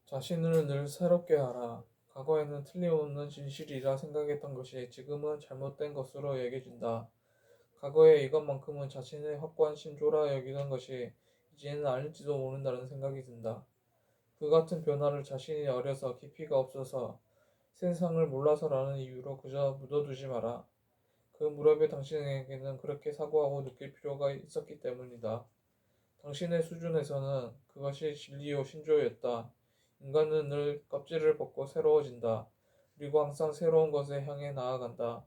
자신을 늘 새롭게 하라. 과거에는 틀림없는 진실이라 생각했던 것이 지금은 잘못된 것으로 여겨진다. 과거에 이것만큼은 자신의 확고한 신조라 여기던 것이 이제는 아닐지도 모른다는 생각이 든다. 그 같은 변화를 자신이 어려서 깊이가 없어서 세상을 몰라서라는 이유로 그저 묻어두지 마라. 그 무렵에 당신에게는 그렇게 사고하고 느낄 필요가 있었기 때문이다. 당신의 수준에서는 그것이 진리요 신조였다. 인간은 늘 껍질을 벗고 새로워진다. 그리고 항상 새로운 것에 향해 나아간다.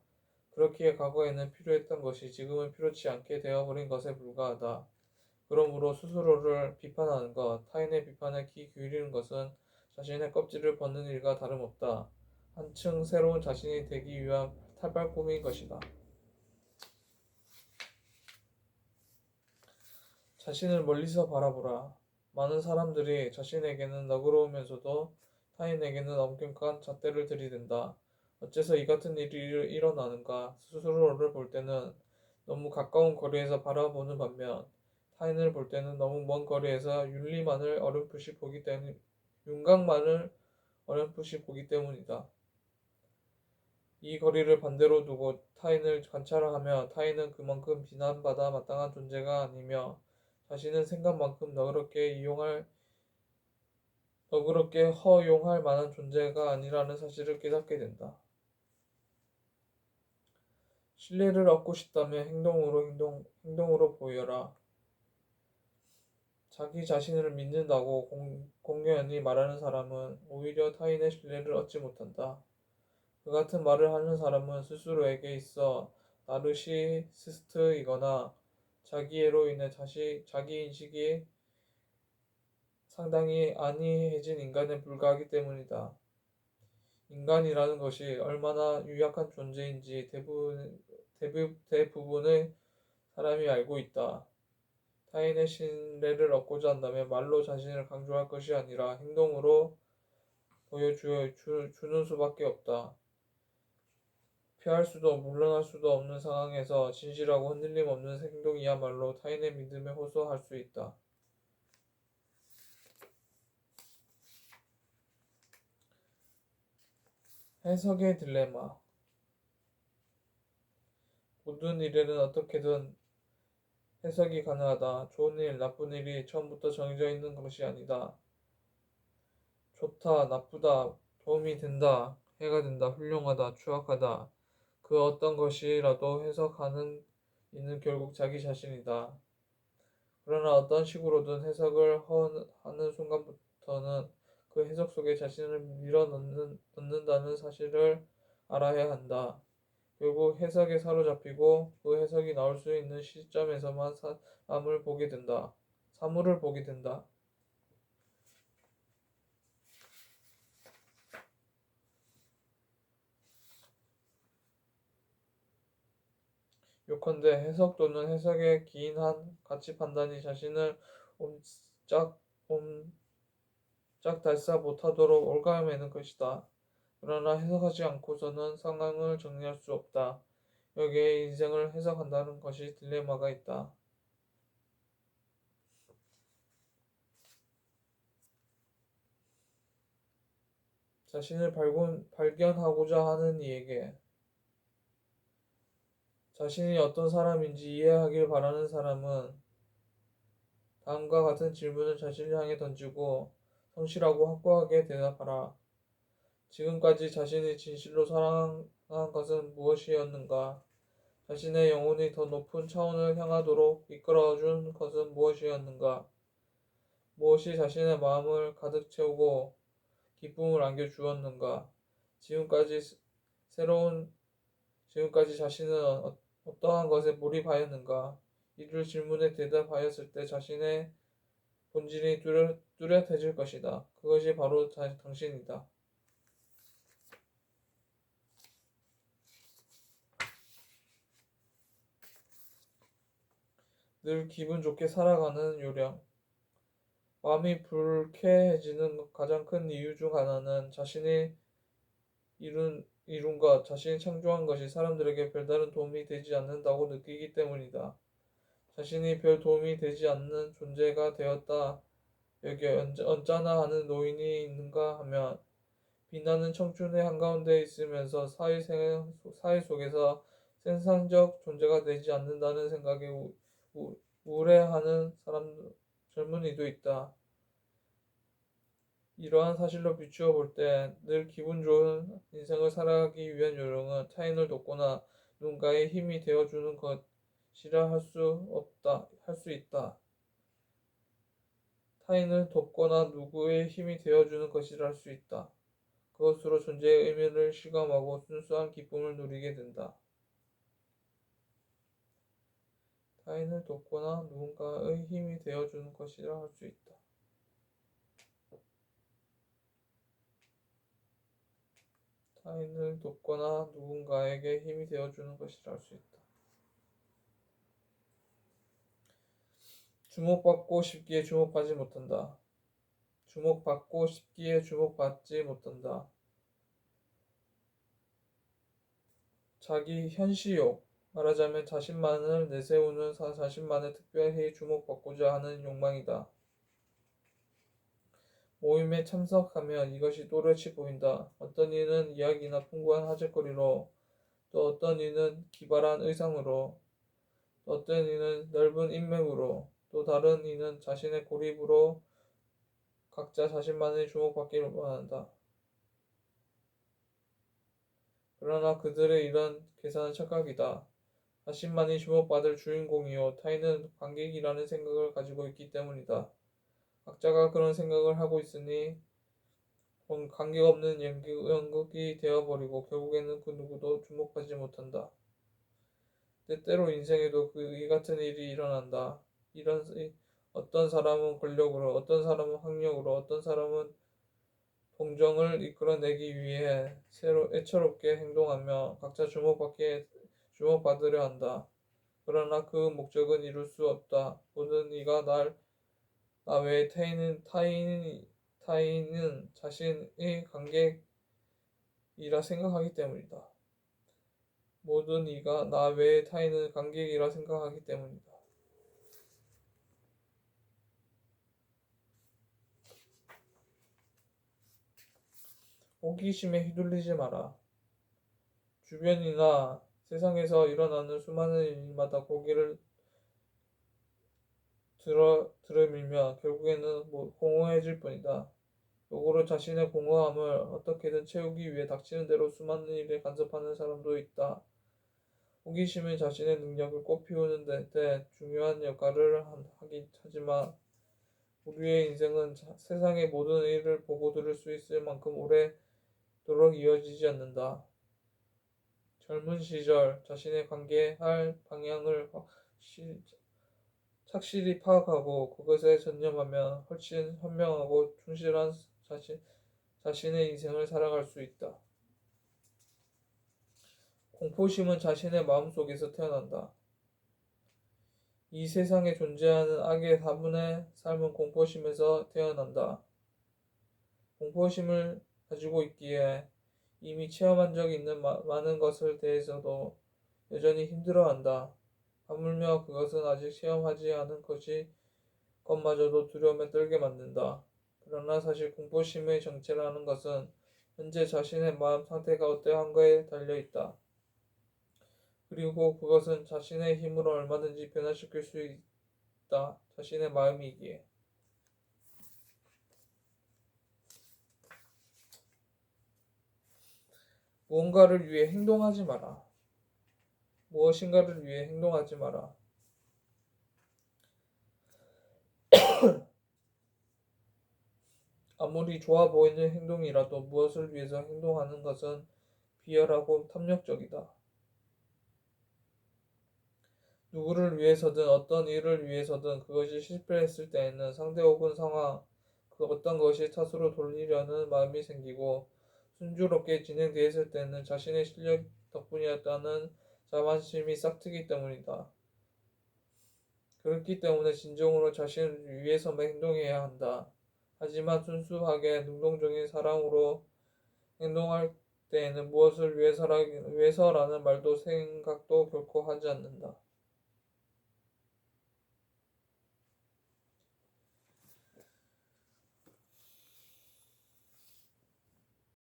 그렇기에 과거에는 필요했던 것이 지금은 필요치 않게 되어버린 것에 불과하다. 그러므로 스스로를 비판하는 것, 타인의 비판에 귀 기울이는 것은 자신의 껍질을 벗는 일과 다름없다. 한층 새로운 자신이 되기 위한 탈바꿈인 것이다. 자신을 멀리서 바라보라. 많은 사람들이 자신에게는 너그러우면서도 타인에게는 엄격한 잣대를 들이댄다. 어째서 이 같은 일이 일어나는가? 스스로를 볼 때는 너무 가까운 거리에서 바라보는 반면 타인을 볼 때는 너무 먼 거리에서 윤곽만을 어렴풋이 보기 때문이다. 이 거리를 반대로 두고 타인을 관찰하며 타인은 그만큼 비난받아 마땅한 존재가 아니며 자신은 생각만큼 너그럽게 허용할 만한 존재가 아니라는 사실을 깨닫게 된다. 신뢰를 얻고 싶다면 행동으로 보여라. 자기 자신을 믿는다고 공연히 말하는 사람은 오히려 타인의 신뢰를 얻지 못한다. 그 같은 말을 하는 사람은 스스로에게 있어 나르시시스트이거나 자기애로 인해 자기 인식이 상당히 안이해진 인간에 불과하기 때문이다. 인간이라는 것이 얼마나 유약한 존재인지 대부분의 사람이 알고 있다. 타인의 신뢰를 얻고자 한다면 말로 자신을 강조할 것이 아니라 행동으로 보여주는 수밖에 없다. 피할 수도 물러날 수도 없는 상황에서 진실하고 흔들림 없는 행동이야말로 타인의 믿음에 호소할 수 있다. 해석의 딜레마. 모든 일에는 어떻게든 해석이 가능하다. 좋은 일, 나쁜 일이 처음부터 정해져 있는 것이 아니다. 좋다, 나쁘다, 도움이 된다, 해가 된다, 훌륭하다, 추악하다. 그 어떤 것이라도 해석하는 이는 결국 자기 자신이다. 그러나 어떤 식으로든 해석을 하는 순간부터는 그 해석 속에 자신을 밀어넣는다는 사실을 알아야 한다. 결국 해석에 사로잡히고 그 해석이 나올 수 있는 시점에서만 사물을 보게 된다. 요컨대 해석 또는 해석에 기인한 가치 판단이 자신을 옴짝달싹 못하도록 올가매는 것이다. 그러나 해석하지 않고서는 상황을 정리할 수 없다. 여기에 인생을 해석한다는 것이 딜레마가 있다. 자신을 발견하고자 하는 이에게 자신이 어떤 사람인지 이해하길 바라는 사람은 다음과 같은 질문을 자신을 향해 던지고 성실하고 확고하게 대답하라. 지금까지 자신이 진실로 사랑한 것은 무엇이었는가? 자신의 영혼이 더 높은 차원을 향하도록 이끌어준 것은 무엇이었는가? 무엇이 자신의 마음을 가득 채우고 기쁨을 안겨주었는가? 지금까지 지금까지 자신은 어떠한 것에 몰입하였는가? 이들 질문에 대답하였을 때 자신의 본질이 뚜렷해질 것이다. 그것이 바로 당신이다. 늘 기분 좋게 살아가는 요령. 마음이 불쾌해지는 가장 큰 이유 중 하나는 자신이 이룬 것, 자신이 창조한 것이 사람들에게 별다른 도움이 되지 않는다고 느끼기 때문이다. 자신이 별 도움이 되지 않는 존재가 되었다 여기 언짢아 하는 노인이 있는가 하면 빛나는 청춘의 한가운데 있으면서 사회 속에서 생산적 존재가 되지 않는다는 생각에 우울해하는 젊은이도 있다. 이러한 사실로 비추어 볼 때 늘 기분 좋은 인생을 살아가기 위한 요령은 타인을 돕거나 누군가의 힘이 되어주는 것이라 할 수 있다. 타인을 돕거나 누구의 힘이 되어주는 것이라 할 수 있다. 그것으로 존재의 의미를 실감하고 순수한 기쁨을 누리게 된다. 타인을 돕거나 누군가의 힘이 되어주는 것이라 할 수 있다. 타인을 돕거나 누군가에게 힘이 되어주는 것이라 할 수 있다. 주목받고 싶기에 주목하지 못한다. 주목받고 싶기에 주목받지 못한다. 자기 현시욕, 말하자면 자신만을 내세우는 자신만의 특별히 주목받고자 하는 욕망이다. 모임에 참석하면 이것이 또렷이 보인다. 어떤 이는 이야기나 풍부한 화제거리로, 또 어떤 이는 기발한 의상으로, 또 어떤 이는 넓은 인맥으로, 또 다른 이는 자신의 고립으로 각자 자신만의 주목받기를 원한다. 그러나 그들의 이런 계산은 착각이다. 자신만이 주목받을 주인공이요 타인은 관객이라는 생각을 가지고 있기 때문이다. 각자가 그런 생각을 하고 있으니 관계없는 연극이 되어버리고 결국에는 그 누구도 주목하지 못한다. 때때로 인생에도 이 같은 일이 일어난다. 어떤 사람은 권력으로, 어떤 사람은 학력으로, 어떤 사람은 동정을 이끌어내기 위해 애처롭게 행동하며 각자 주목받으려 한다. 그러나 그 목적은 이룰 수 없다. 모든 이가 나 외의 타인은 자신의 관객이라 생각하기 때문이다. 모든 이가 나 외의 타인은 관객이라 생각하기 때문이다. 호기심에 휘둘리지 마라. 주변이나 세상에서 일어나는 수많은 일마다 고개를 들어밀며 결국에는 공허해질 뿐이다. 역으로 자신의 공허함을 어떻게든 채우기 위해 닥치는 대로 수많은 일에 간섭하는 사람도 있다. 호기심은 자신의 능력을 꽃피우는 데 중요한 역할을 하긴 하지만 우리의 인생은 세상의 모든 일을 보고 들을 수 있을 만큼 오래도록 이어지지 않는다. 젊은 시절 자신의 관계할 방향을 착실히 파악하고 그것에 전념하면 훨씬 현명하고 충실한 자신의 인생을 살아갈 수 있다. 공포심은 자신의 마음속에서 태어난다. 이 세상에 존재하는 악의 다분의 삶은 공포심에서 태어난다. 공포심을 가지고 있기에 이미 체험한 적이 있는 많은 것을 대해서도 여전히 힘들어한다. 하물며 그것은 아직 체험하지 않은 것마저도 두려움에 떨게 만든다. 그러나 사실 공포심의 정체라는 것은 현재 자신의 마음 상태가 어떠한가에 달려있다. 그리고 그것은 자신의 힘으로 얼마든지 변화시킬 수 있다. 자신의 마음이기에. 무언가를 위해 행동하지 마라. 무엇인가를 위해 행동하지 마라. 아무리 좋아 보이는 행동이라도 무엇을 위해서 행동하는 것은 비열하고 탐욕적이다. 누구를 위해서든 어떤 일을 위해서든 그것이 실패했을 때에는 상대 혹은 상황, 그 어떤 것이 탓으로 돌리려는 마음이 생기고 순조롭게 진행되었을 때는 자신의 실력 덕분이었다는 자만심이 싹트기 때문이다. 그렇기 때문에 진정으로 자신을 위해서만 행동해야 한다. 하지만 순수하게 능동적인 사랑으로 행동할 때에는 무엇을 위해서라는 말도 생각도 결코 하지 않는다.